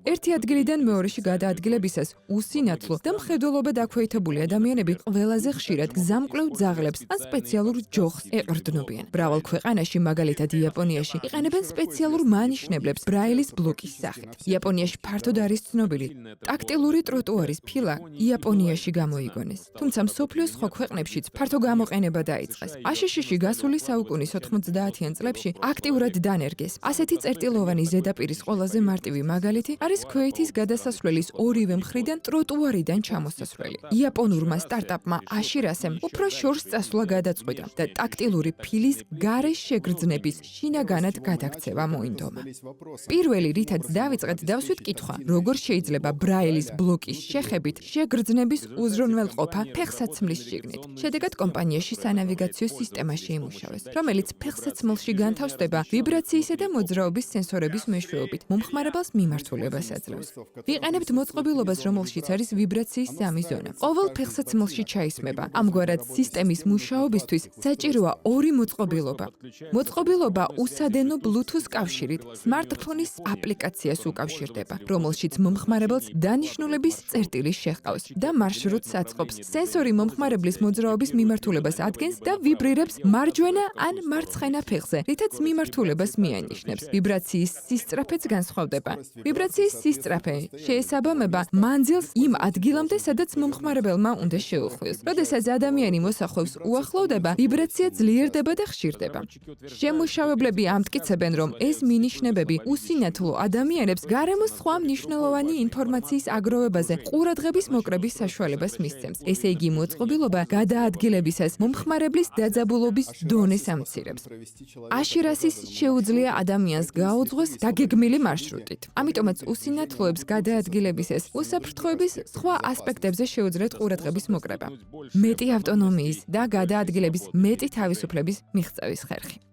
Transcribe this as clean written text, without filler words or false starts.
ერთი ადგილიდან მეორეში გადაადგილებისას უსინათლო და მხედველობა დაქვეითებული ადამიანები ყველაზე ხშირად გზამკვლევ ძაღლებს ან სპეციალურ ჯოხს ეყრდნობიან. მრავალ ქვეყანაში, მაგალითად იაპონიაში, იყენებენ სპეციალურ მანიშნებლებს ბრაილის ბლოკის სახით. იაპონიაში ფართოდ არის ცნობილი ტაქტილური ტროტუარის ფილა იაპონიაში გამოიგონეს. თუმცა მსოფლიოს სხვა ქვეყნებშიც ფართო გამოყენება დაიწყეს. აშშ-ში გასული საუკუნის 90-იან წლებში აქტიურად დანერგეს. ასეთი წერტილოვანი ზედაპირის ყველაზე მარტივი მაგალითი არის ქვეითის გადასასვლელის ორივე მხრიდან ტროტუარიდან ჩამოსასვლელი. იაპონურმა სტარტაპმა აშირასემ უფრო შორს წასვლა გადაწყვიტა და ტაქტილური ფილის გარე შეგრძნების შინაგანად გადაქცევა მოინდომა. პირველი, რითაც დავიწყეთ, დავსვით კითხვა, როგორ შეიძლება ბრაილის ბლოკის შეხებით შეგრძნების უზრუნველყოფა ფეხსაცმლის შიგნით. შედეგად კომპანიაში სანავიგაციო სისტემა შეიმუშავეს, რომელიც ფეხსაცმელში განთავსდება ვიბრაციისა და მოძრაობის სენსორების მეშვეობით მომხმარებელს მიმართულებას აძლევს. ვიყენებთ მოწყობილობას, რომელშიც არის ვიბრაციის სამი ზონა. ყოველ ფეხსაცმელში ჩაისმება. ამგვარად სისტემის მუშაობისთვის საჭიროა ორი მოწყობილობა. მოწყობილობა უსადენო Bluetooth კავშირით smartphone-ის აპლიკაციას უკავშირდება, რომელშიც მომხმარებელს დანიშნულების წერტილი შეჰყავს და მარშრუტს აწყობს. სენსორი მომხმარებლის მოძრაობის მიმართულებას ადგენს და ვიბრირებს მარჯვენა ან მარცხენა ფეხზე, რითაც მიმართულებას მიანიშნებს. ვიბრაციის სისწრაფეც განსხვავდება. ვიბრაციის სისწრაფე შეესაბამება მანძილს იმ ადგილამდე, სადაც მომხმარებელმა უნდა შეუხვიოს. როდესაც ადამიანი მოსახვევს უახლოვდება, ვიბრაცია ძლიერდება და ხშირდება. შემმუშავებლები ამტკიცებენ, რომ ეს მინიშნებები უსინათლო ადამიანებს გარემოს სხვა მნიშვნელოვანი ინფორმაციის აგროვებაზე ყურადღების მოკრების საშუალებას მისცემს. ესე იგი, მოწყობილობა გადაადგილებისას მომხმარებლის დაძაბულობის დონეს ამცირებს. აშირასის შეუძლია ადამიანს გაუძღვეს დაგეგმილი მარშრუტით. ამიტომაც უსინათლოებს გადაადგილებისას უსაფრთხოების სხვა ასპექტებზე შეუძლიათ ყურადღების მოკრება. მეტი ავტონომიის და გადაადგილების მეტი თავისუფლების მიღწევის ხერხი.